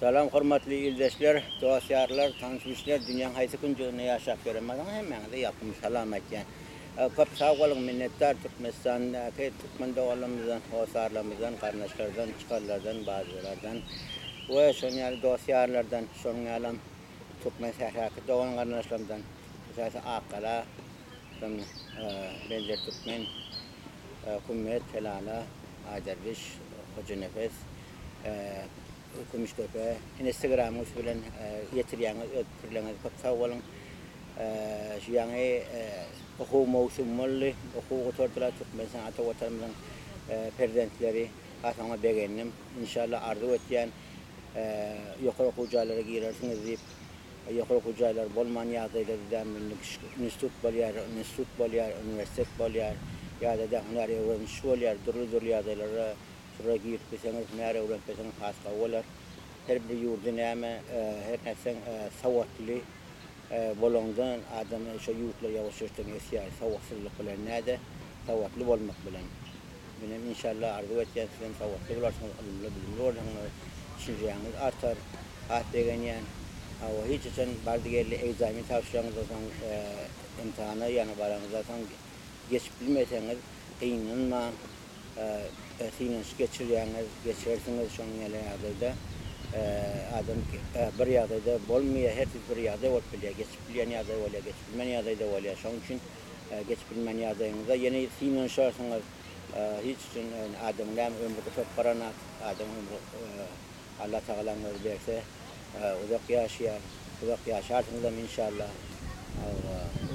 Salam hormatly ildeşler, dostlarlar, tanışmışlar, dünyanın haysi kuncuğunu yaşap göremeden hemen de yapmış selamet yani. Köp sağ olun minnettar Türkmenistan'daki Türkmen doğalımızdan, hosarlarımızdan, kardeşlerden, çıkarlardan, bazılardan ve şonyal dostlarlardan, şonyalam Türkmen sahaki doğan kardeşlerimden, mesela Akkala, benzer Türkmen, Kummet, Helala, Aderviş, Hoca Nefes, Kumuştepe, Instagram'ımız bilen yetirýäňiz, öpkürleňiz köp sag bolun. Şuýaňy okuw mowsumly, okuw otordylar Türkmen sanaty otarmyň prezidentleri Hasan Begennim. İnşallah arzu etýän ýokary okuw jaýlara girersiňiz diýip, ýokary okuw jaýlary bolman ýagdaýlarda institut bolýar, üniversitet bolýar, ýa-da dähler öwrenişi bolýar, durly ýagdaýlara şuraya girip geçseniz, näre öğrenmeseniz hasta olar. Her bir yurdu näme, her näsen sawatly bolondan adam şu yurtlar ýawaş-ýawaş ýeşýär, sawatsızlyk bilen näde, sawatly bolmak bilen. Benim inşallah arzu etýän sizin sawatly bolarsyňyz, bilimli bolarsyňyz, düşünýäňiz artar. Hat degenýän, awa hiç üçin bardygerli egzami tapşyryňyz bolsa, imtihana ýany baraňyzda geçip bilmeseňiz, ynanma Sinans geçirirsiniz şoň ýerlerde adam bir ýagdaýda bolmaýar, her bir ýagdaý bolup bilýär, geçip bilýän ýagdaý bolýar, geçip bilmän ýagdaýda bolýar. Şoň üçin geçip bilmän ýagdaýyňyzda ýene sinans şarsyňyz hiç üçin adamlar ömrüde çok baranat, adam ömrü Allah Taala berse uzak ýaşaýar, uzak ýaşarsyňyz inşallah.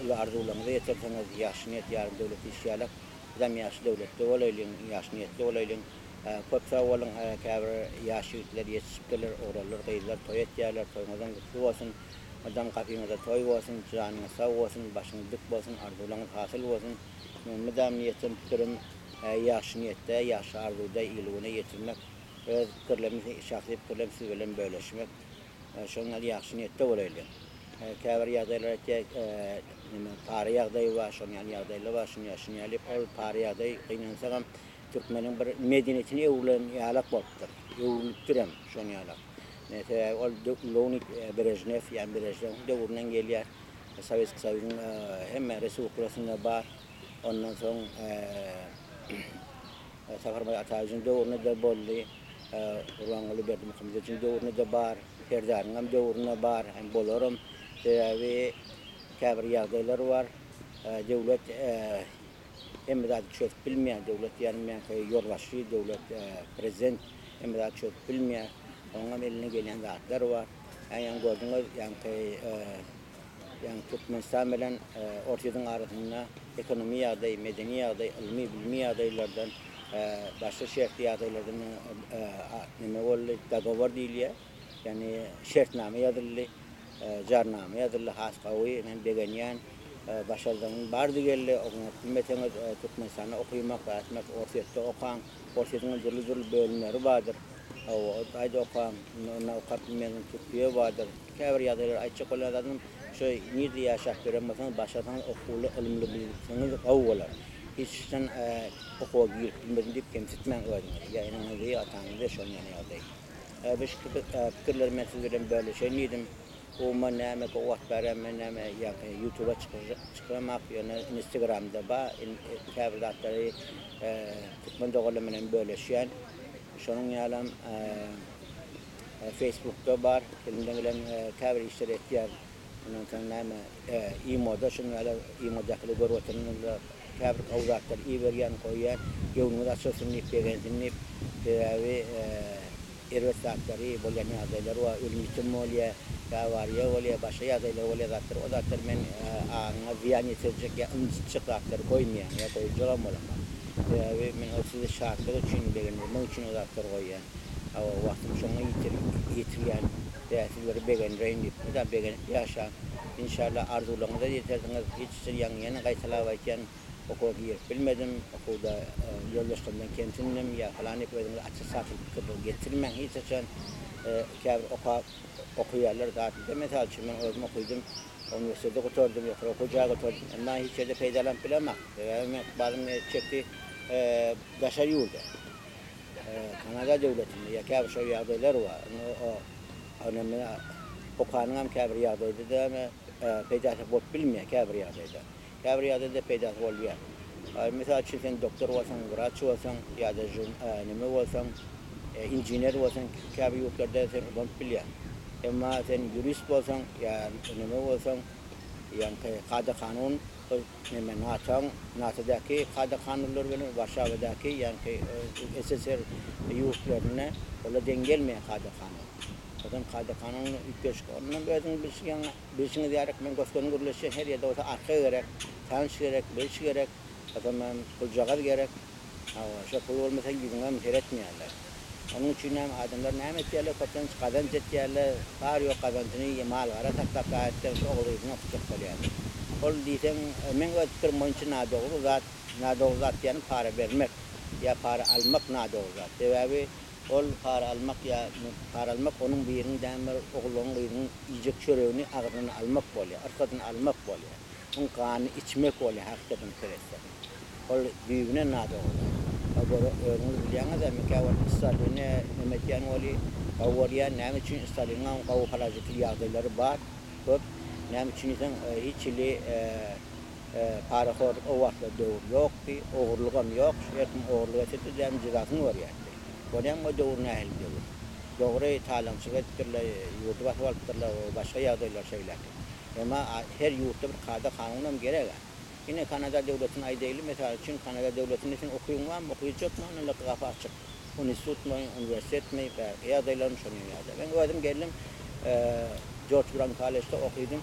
Ular arzularynıza ýetirseňiz ýaşaýat ýarym döwlet işçiler Adam yaş devlette olaylyň, yaş niyetli olaylyň. Köp sağ bolun, käbir ýaşytlar ýetişipdiler, oralar, gaýlar toý etýärler, toýmadan gutly bolsun. Adam gapiňyzda toý bolsun, janyňyz sag bolsun, başyňyz dik bolsun, arzularyňyz hasyl bolsun. Medam niýetim pikirim yaş niyetde, yaş arzuda ýylygyna ýetirmek, öz pikirlerimizi şahsy pikirlerimiz bilen böleşmek. Şoňa ýaşy niyetde olaylyň. Käbir ýagdaýlar pary ýagdaýy bar, şoňal ýagdaýlar bar, şoň ýaşaýalyp ol pary ýagdaýy gynansaňam türkmeniň bir medeniyetini ewlen ýalak bolupdyr. Ewlipdir hem şoň ýalak. Näse ol Leonid Brejnev ýa Brejnev döwründen gelýär. Sowetski Soýuzyň hemme respublikasynda bar. Ondan soň Safarmay Ataýewiň döwründe de boldy. Urwanly Berdimuhammedowyň döwründe de bar. Ferdaryň döwründe bar. Hem bolaram. Ve käbir ýagdaýlar bar. Döwlet emmedat çöp bilmeýän döwlet ýanymän ýolbaşy döwlet prezident emmedat çöp bilmeýän oňa eline gelen zatlar bar. Ýani gördüňiz ýani Türkmenistan bilen ortaýyň arasynda ekonomi ýagdaýy, medeni ýagdaýy, ilmi bilmi ýagdaýlardan başga şertli ýagdaýlardan nime boldy, dagawar diýilýär. Ýani şertname ýazyldy. Jarname ýazyldy haskawy men begenýän başardyň bardy geldi okumak bilmeseňiz Türkmenistanda okuýmak, atmak, ortaýda okan, ortaýyň dürli bölümleri bardyr. O aýda okan, okap bilmeýän Türkiýe bardyr. Käbir ýagdaýlar aýtjak boladym, şo nirde ýaşap göremmeseň başardan okuly, ilimli bilseňiz awwalar. Hiç sen okuwa girip bilmedin diýip kemsitmän öýdüňiz. Ýa-ni näde ýataňyzda şoň ýagdaý. Beş pikirlerimi siz bilen bölüşeňidim. Oma näme wagt beremme näme ýa-da YouTube'a çykamak ýa-da Instagram'da ba käbir zatlary Türkmen dogally bilen böleşýän. Şonuň ýalam Facebook'da bar, elimden gelen käbir işler etýär. Ondan soň näme imoda şonuň ýalam imodakly görwetdiňizde käbir awzatlar iberýän goýýan, ýöňüňiz açylsyn diýip begendiňip we erwet zatlary bolýan ýagdaýlar we ölümçi bolýar. Kavariye olya başa ýagdaýlar bolýar zatlar. O zatlar men aňa ziýan ýetirjek ýa ünçyklatlar goýmaýan ýa goýjagam bolamam. Ve men size şartlar üçin begendim. Muň üçin o zatlar goýýan. Awa wagtym şoňa ýetirýän däsleri begendiň diýip da begen ýaşa. İnşallah arzularyňyza ýetersiňiz. Hiç ýany gaýtalap aýtýan okuw girip bilmedim. Okuwda ýoldaşlarymdan kemsindim ýa falan ýetmediňiz açyk satyp getirmän hiç üçin käbir okuýarlar zatda. Mesal üçin men özüm okuýdum. Üniversitede oturdum, ýokary okujaga oturdum. Emma hiç ýerde peýdalanıp bilemek. Men bazym çekdi gaşa ýurda. Kanada döwletinde ýa-da şo ýagdaýlar bar. önemli okanın hem kabir yağdaydı da ama peydası bot bilmiyor kabir yağdaydı. Kabir yağdaydı peydası oluyor. Mesela için sen doktor olsan, vraç olsan ya da neme olsan, injiner olsan kabir yurtlarda sen onu biliyor. Ama sen jurist olsan ya neme olsan yang kada kanun neme natadaki kada kanunlar benim Varşava'daki yani SSR yurtlarına ola dengelmeyen kada kanun. Zaten kada kanunu yükleş onun böyle bir şey diyerek ben gösteren görülüşü her yerde olsa arka gerek, tanış gerek, beş gerek, zaten ben kulcağı gerek. Şu kul olmasa yüzünden seyretmeyenler. Onun için hem adamlar ne ettiler, kaptan kazanç ettiler, var yok kazancını mal var, tak ayetten oğluyla tutacak yani. Ol diysen, men ötürüm için nadoğru zat yani para vermek, ya para almak nadoğru zat. Sebebi ol para almak ya para almak onun birinin demir oğlunun birinin yiyecek çöreğini ağzından almak oluyor, arkadan almak oluyor. Onun kanı içmek oluyor, hakikaten kereste. Ol büyüğüne nadoğru zat. Agora ngus bilyanga da mekawan istaline nemetian wali kawarian nam için istalinga kaw halajati yağdayları var. Hop nam için isen hiçli para khor o vakta doğur yok ki oğurluğum yok. Şertim oğurluğa setti dem cezasını var yani. Kodem o doğur nahil diyor. Doğru talam sıkıntıyla yurdu vakıtlarla başka yağdaylar şeyler. Ama her yurtta bir kada kanunum gerek. Yine Kanada devletinin ay değil. Mesela için Kanada devletinin için okuyun var mı? Okuyacak mı? Onunla kafa açık. Unisut mu? Üniversitet mi? Ya adaylarım sanıyor ya da. Ben gördüm geldim. George Brown College'da okudum.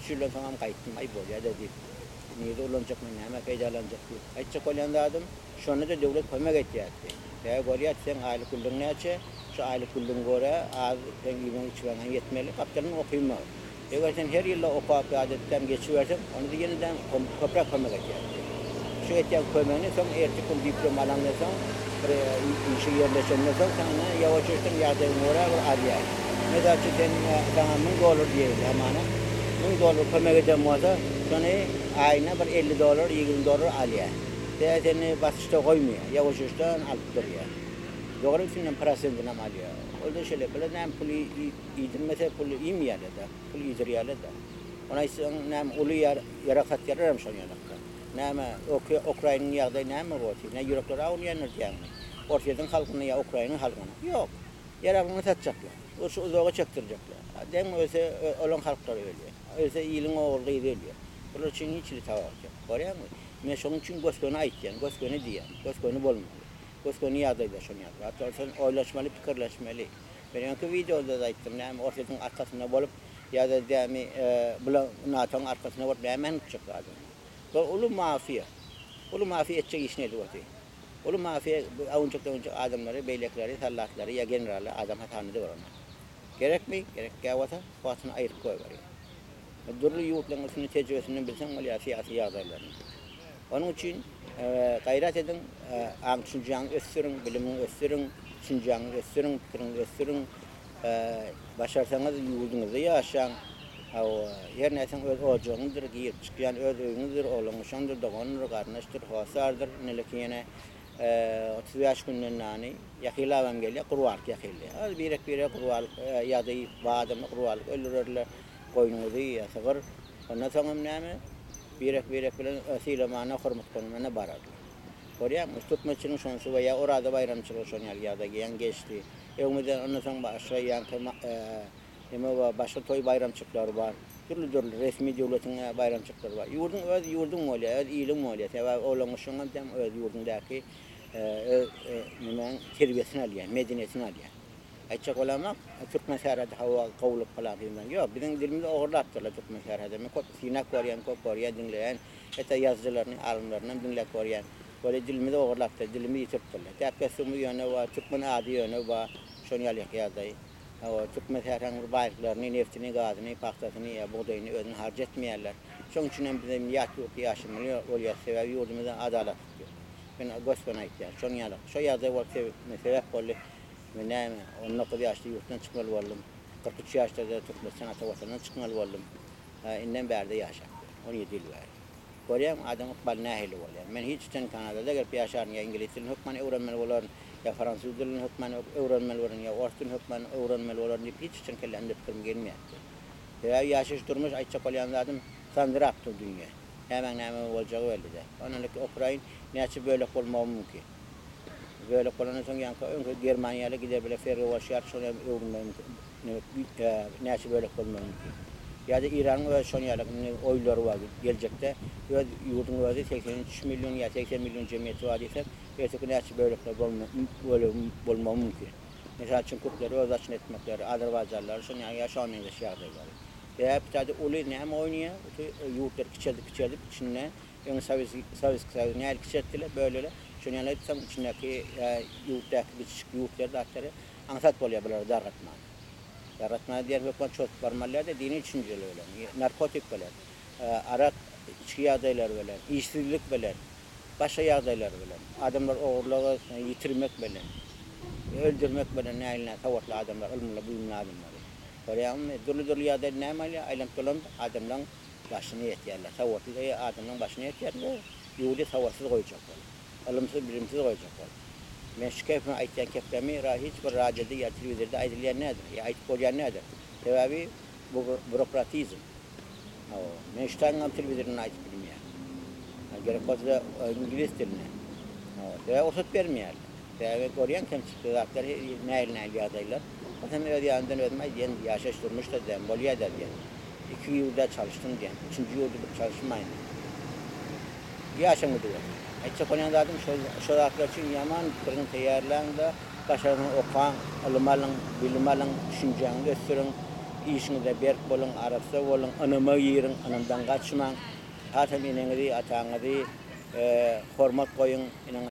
3 yıldan tamam kayıttım. Ay bol ya dedi. Niye de olacak mı? Ne faydalanacak mı? Ayçak olan da adım. Şu anda da devlet koymak ihtiyaçtı. Ya goriyat sen aile kullun ne açı? Şu aile kullun gore az ben yemek içmeden yetmeli. Kaptanın okuyun mu? Eğer her yılla o kapı adetten geçiversem, onu da yeniden toprak koymak gerekiyor. Şu etiyen koymanı son ertikul diploma alanlarsan, işi yerleşenlersen sana yavaş yavaştan yardımın oraya bir araya. Mesela ki sen sana $1000 diyelim hemen. $1000 koymak edeceğim olsa, sonra ayına bir $50, $20 alıyor. Seni basışta koymuyor, yavaş yavaştan alıp duruyor. Doğru için parasından alıyor. Oldu şeyler böyle nem pulu idirmese pulu iyi mi yerle de pulu idir yerle de ona ise nem ulu yarakat yararım son yanakta nem Ukrayna'nın yağda nem var ne Europlar avun yanır yani ortadan halkına ya Ukrayna halkına yok yararını satacaklar o uzağa çaktıracaklar dem öyle olan halklar öyle öyle iyiliğin oğlu ölüyor bunun için hiçli tavırcak oraya mı meşhurun için göskonu ait yani göskonu diye göskonu bulmuyor Koskonu yağdaydı şunu yaptı. Hatta sen oylaşmalı, fikirleşmeli. Ben önkü videoda da ettim. Yani ortadan arkasına bulup ya da demi NATO'nun arkasına bulup hemen çıkardı. Bu ulu mafiya. Ulu mafiya edecek iş neydi o değil. Ulu mafiya önce adamları, beylekleri, sallatları ya generali adam hatanıdı var ona. Gerek mi? Gerek gavata, kuasını ayırıp koy var ya. Durlu yurtlamasının tecrübesini bilsen oluyor siyasi yağdaylarını. Onun için gayret edin, Şinjan'ı östürün, bilimini östürün, Şinjan'ı östürün, fikrini östürün, başarsanız yurdunuzu yaşayın. Her neysen öz ocağındır, giyip çıkayan öz öyünüdür, oğlanmışandır, doğandır, karnıştır, hasardır, nelik yine 35 günden nani, yakıyla geliyor, kurvarlık yakıyla. Az birek kurvarlık, ya da badımlı kurvarlık, ölürlerle koyunuzu yasakır. Ondan sonra ne birek bilen silemana hürmet konumuna bararlar. Oraya tutmaçının şansı veya orada bayramçılığı şonyal ya da yan geçti. Evimizden ondan sonra başka yankı başka toy bayramçılıkları var. Türlü resmi devletin bayramçılıkları var. Yurdun oluyor, ilim oluyor. Sebep olamışsın hem öz yurdundaki terbiyesini alıyor, medeniyetini alıyor. Ayçak olamak Türkmen şehriyatı hava kavulup kalanından yok. Bizim dilimizde oğurlattılar Türkmen şehriyatı. Kod Sinak Koryan dinleyen, hatta yazıcılarının, alimlerinin dinle Koryan. Böyle dilimizde oğurlattı, dilimi yitirttiler. Tepkisumu yönü var, Türkmen adı yönü var, şonyalık yazayı. Türkmen şehriyatının bayraklarını, neftini, gazını, paktasını, buğdayını özünü harcetmeyenler. Şunun için bizim yaşamalı oluyor, sebebi yurdumuzdan adalet tutuyor. Ben göçmene ihtiyaç, şonyalık. Şu yazayı var sebep oluyor. Ben 19 yaşta yurttan çıkmalı oldum. 43 yaşta da Türkmen sanatı vatanından çıkmalı oldum. İnden beri de yaşadım. 17 yıl var. Koryam adam okbal nahili oluyor. Ben hiç sen Kanada'da gelip yaşarım ya İngiliz dilini hükmen öğrenmeli olan ya Fransız dilini hukmanı öğrenmeli bolan ya Rus dilini hukmanı öğrenmeli bolan diýip hiç için kellendi pikirim gelmeýär. Ya ýaşaş durmuş aýtjak bolýan zadyň sandyrakdy dünýä. Hemen näme boljagy belli-de. Onuň Ukrain näçe bölek bolmagy mümkin. Bölek bolandan soň ýa-ni öňkü Germaniýaly gider bile ferge bolýar, şonu öwrünmeli näçe bölek bolmagy mümkin. Ya da İran'ın öz şonyalygyny oýlary bar. Geljekde öz ýurduň özü 83 milyon ya 80 milyon jemgyýeti bar diýsek, erteki näçe bölekler bolmagy mümkin. Mesela için Kürtleri öz açın etmekleri, Azerbaycanlılar şonu ýaşanyň ýagdaýlary. Ya bir tane uly näme oýnaýar? Ýurtlar kiçeldik içine ýöne Sovyet näle kiçeltdiler böyle. Şonu ýalypsam içindeki ýurtdaky kiçik ýurtlar datlary aňsat bolýar bular dargatma. Yaratma diğer hükümet çok varmalar da dini düşünceler öyle. Narkotik böyle. Arak içki yağdaylar böyle. İşsizlik böyle. Başka yağdaylar böyle. Adamlar oğurluğa yitirmek böyle. Öldürmek böyle ne eline tavatlı adamlar, ilmli bilimli adamlar. Böyle ama dolu yağdaylar ne mal ya aylem dolan adamdan başını yetiyorlar. Tavatlı da adamdan başını yetiyorlar. Yudi tavatsız koyacak böyle. Ilimsiz bilimsiz koyacak böyle. Meşkefine aytyan keflemi hiç bir radyada ya televizyonda aytılýan nädir? Ya aytyp bolýan nädir? Sebebi bu bürokratizm. Men ştaňam televizyonda aytyp bilmeýär. Gerek bolsa ingilis dilini. Ya orsat bermeýär. Sebebi görýän kemçilikler näil ýagdaýlar. Hem öýde ýandan ödmä ýen ýaşaş durmuş da dem bolýar da diýen. 2 ýylda çalışdym diýen. 3-nji ýylda çalışmaýyn. Ýaşaňy diýer. Aytsa bolýan zatym şol aklar üçin ýaman birini teýärläňde başaryň okan, ilmalyň, bilimaliň, düşünjäňi gösteriň, işiňizde berk boluň, arapça boluň, anama ýeriň, anamdan gaçmaň, hatam eneňizi, ataňyzy hormat goýuň, inen